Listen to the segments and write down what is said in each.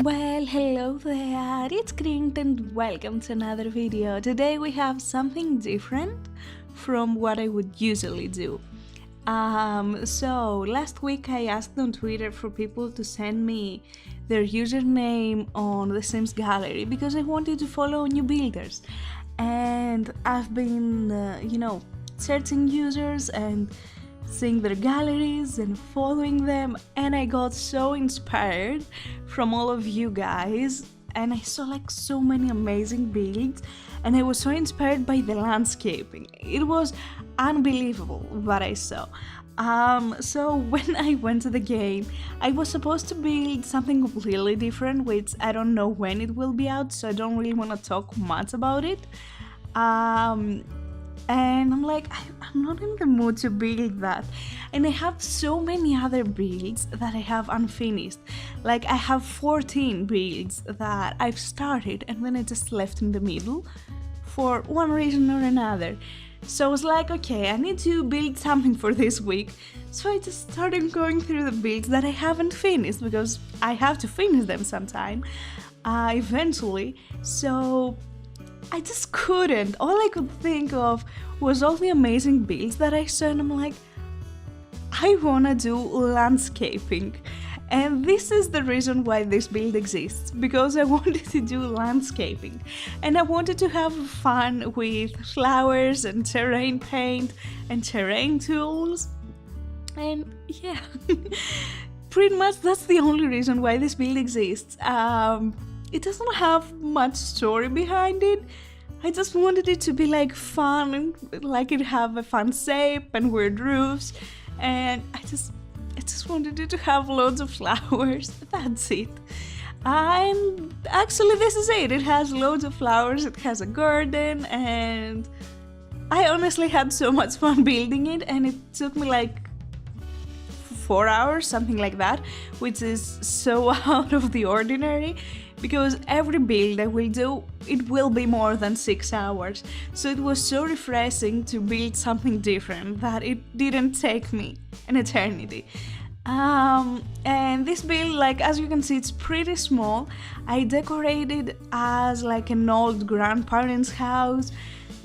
Well, hello there, it's Kriint and welcome to another video. Today we have something different from what I would usually do. So last week I asked on Twitter for people to send me their username on the Sims gallery because I wanted to follow new builders. And I've been, searching users and seeing their galleries and following them, and I got so inspired from all of you guys, and I saw like so many amazing builds, and I was so inspired by the landscaping. It was unbelievable what I saw. So when I went to the game, I was supposed to build something completely different, which I don't know when it will be out, so I don't really want to talk much about it. And I'm like, I'm not in the mood to build that. And I have so many other builds that I have unfinished. Like I have 14 builds that I've started and then I just left in the middle for one reason or another. So I was like, okay, I need to build something for this week. So I just started going through the builds that I haven't finished because I have to finish them sometime, eventually. So I just couldn't. All I could think of was all the amazing builds that I saw, and I'm like, I wanna do landscaping. And this is the reason why this build exists, because I wanted to do landscaping. And I wanted to have fun with flowers and terrain paint and terrain tools. And yeah, pretty much that's the only reason why this build exists. It doesn't have much story behind it. I just wanted it to be like fun and like it have a fun shape and weird roofs, and I just wanted it to have loads of flowers. That's it. And actually this is it. It has loads of flowers, it has a garden, and I honestly had so much fun building it, and it took me like 4 hours, something like that, which is so out of the ordinary. Because every build I will do, it will be more than 6 hours. So it was so refreshing to build something different that it didn't take me an eternity. And this build, like as you can see, it's pretty small. I decorated as like an old grandparents' house,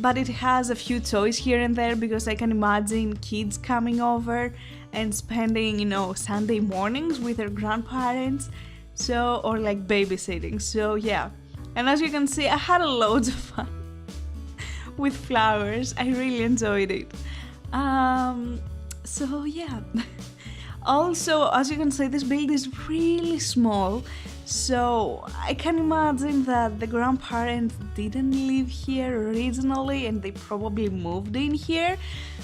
but it has a few toys here and there because I can imagine kids coming over and spending, Sunday mornings with their grandparents. So, or like babysitting, so yeah. And as you can see, I had loads of fun with flowers. I really enjoyed it. So yeah. Also, as you can see, this build is really small, so I can imagine that the grandparents didn't live here originally and they probably moved in here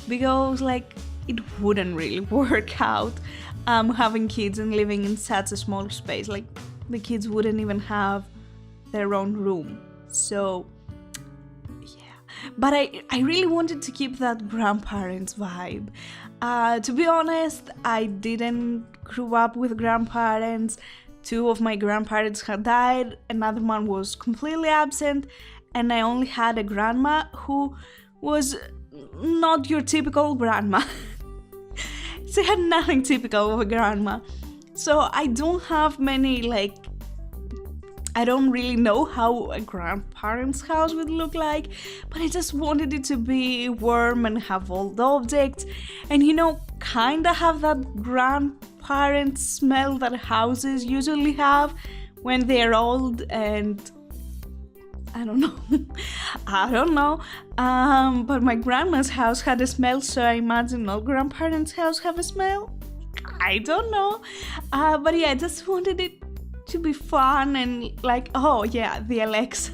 because like it wouldn't really work out having kids and living in such a small space. Like the kids wouldn't even have their own room. So yeah, but I really wanted to keep that grandparents vibe. To be honest, I didn't grow up with grandparents. 2 of my grandparents had died, another one was completely absent, and I only had a grandma who was not your typical grandma. She had nothing typical of a grandma. So I don't have many, I don't really know how a grandparent's house would look like, but I just wanted it to be warm and have old objects and, kinda have that grandparent smell that houses usually have when they're old, and I don't know. But my grandma's house had a smell, so I imagine all grandparents' house have a smell. I don't know. But yeah, I just wanted it to be fun and like, oh yeah, the Alexa.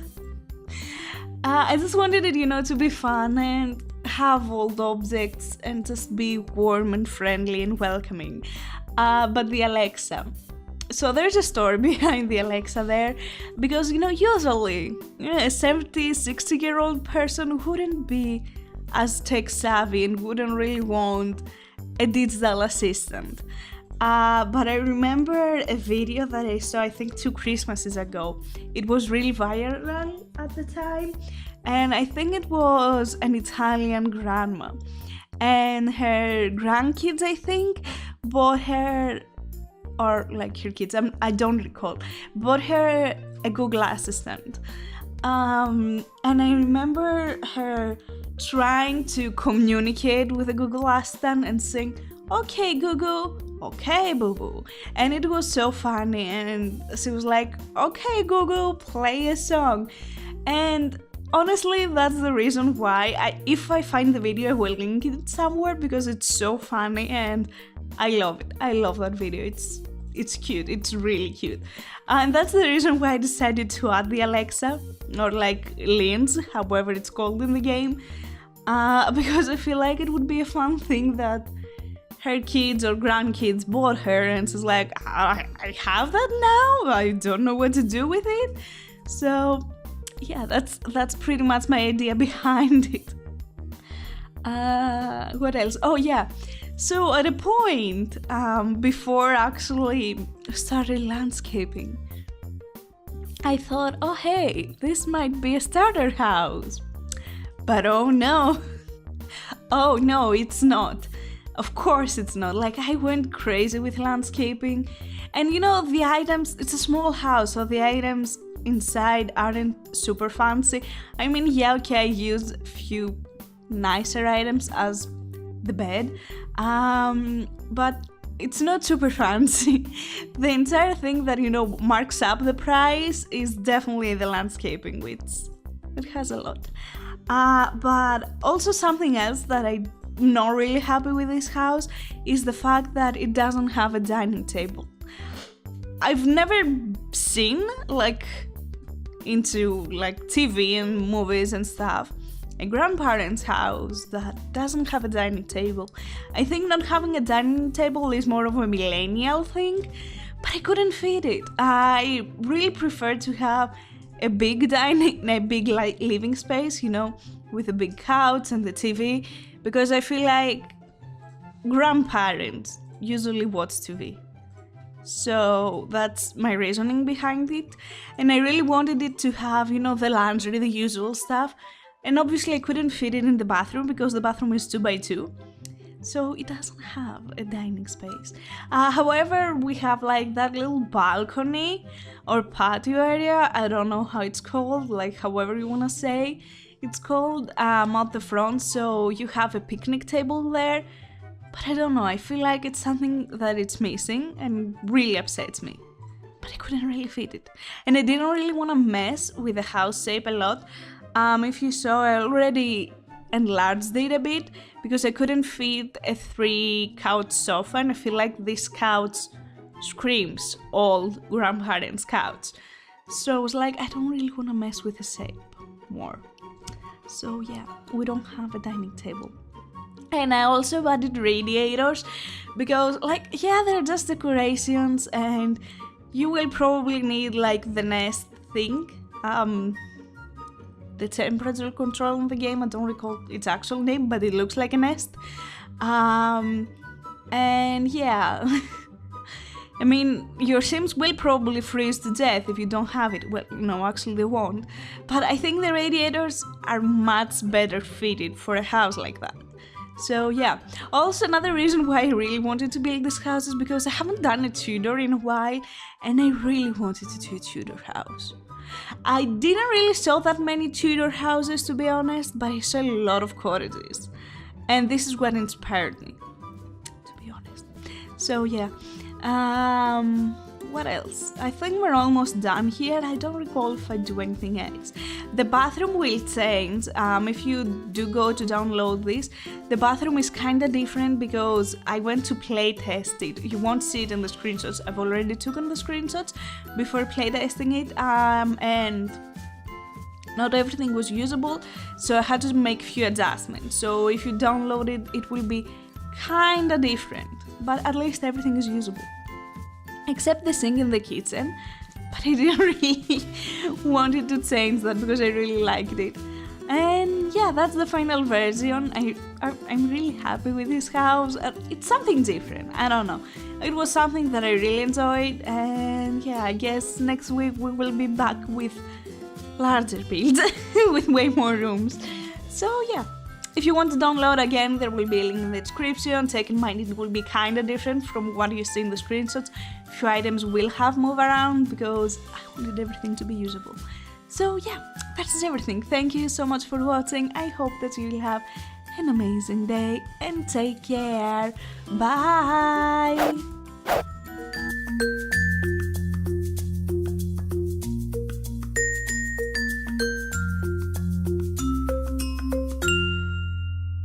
I just wanted it, to be fun and have old objects and just be warm and friendly and welcoming. But the Alexa. So there's a story behind the Alexa there, because usually a 70, 60-year-old person wouldn't be as tech savvy and wouldn't really want a digital assistant. But I remember a video that I saw, I think 2 Christmases ago. It was really viral at the time, and I think it was an Italian grandma. and her grandkids, I think, bought her, or like her kids, I don't recall, bought her a Google Assistant. And I remember her trying to communicate with the Google Assistant and saying, "Okay, Google, okay, boo boo." And it was so funny. And she was like, "Okay, Google, play a song." And honestly, that's the reason why if I find the video, I will link it somewhere, because it's so funny and I love it. I love that video. It's cute. It's really cute. And that's the reason why I decided to add the Alexa, or like Lens, however it's called in the game, because I feel like it would be a fun thing that her kids or grandkids bought her, and she's like, I have that now, I don't know what to do with it. So yeah, that's pretty much my idea behind it. What else? Oh yeah, so at a point before actually started landscaping, I thought, oh hey, this might be a starter house. But oh no, it's not. Of course it's not. Like, I went crazy with landscaping, and you know, the items, it's a small house, so the items inside aren't super fancy. I mean, yeah, okay, I used a few nicer items as the bed, but it's not super fancy. The entire thing that, you know, marks up the price is definitely the landscaping, which it has a lot. But also something else that I'm not really happy with this house is the fact that it doesn't have a dining table. I've never seen, like, into like TV and movies and stuff, a grandparents' house that doesn't have a dining table. I think not having a dining table is more of a millennial thing, but I couldn't fit it. I really prefer to have a big living space, you know, with a big couch and the TV, because I feel like grandparents usually watch TV. So that's my reasoning behind it. And I really wanted it to have, you know, the laundry, the usual stuff. And obviously I couldn't fit it in the bathroom because the bathroom is 2x2. So it doesn't have a dining space. However, we have like that little balcony or patio area. I don't know how it's called, like however you want to say it's called, at the front. So you have a picnic table there. But I don't know, I feel like it's something that it's missing and really upsets me. But I couldn't really fit it. And I didn't really want to mess with the house shape a lot. If you saw, I already enlarged it a bit because I couldn't fit a 3-couch sofa, and I feel like this couch screams old grandparents' couch. So I was like, I don't really want to mess with the shape more. So yeah, we don't have a dining table. And I also added radiators because, like, yeah, they're just decorations and you will probably need like the Nest thing, the temperature control in the game. I don't recall its actual name, but it looks like a Nest. And yeah, I mean, your Sims will probably freeze to death if you don't have it. Well, no, actually they won't. But I think the radiators are much better fitted for a house like that. So yeah, also another reason why I really wanted to build this house is because I haven't done a Tudor in a while, and I really wanted to do a Tudor house. I didn't really saw that many Tudor houses, to be honest, but I saw a lot of cottages, and this is what inspired me, to be honest. So yeah, what else? I think we're almost done here. I don't recall if I do anything else. The bathroom will change. If you do go to download this, the bathroom is kind of different because I went to play test it. You won't see it in the screenshots. I've already taken the screenshots before play testing it, and not everything was usable, so I had to make a few adjustments. So if you download it, it will be kind of different, but at least everything is usable. Except the sink in the kitchen, but I didn't really wanted to change that because I really liked it. And yeah, that's the final version. I'm really happy with this house. It's something different, I don't know. It was something that I really enjoyed, and yeah, I guess next week we will be back with larger builds with way more rooms. So yeah, If you want to download, again, there will be a link in the description. Take in mind it will be kind of different from what you see in the screenshots. A few items will have move around because I wanted everything to be usable. So yeah, that's everything. Thank you so much for watching. I hope that you'll have an amazing day and take care. Bye!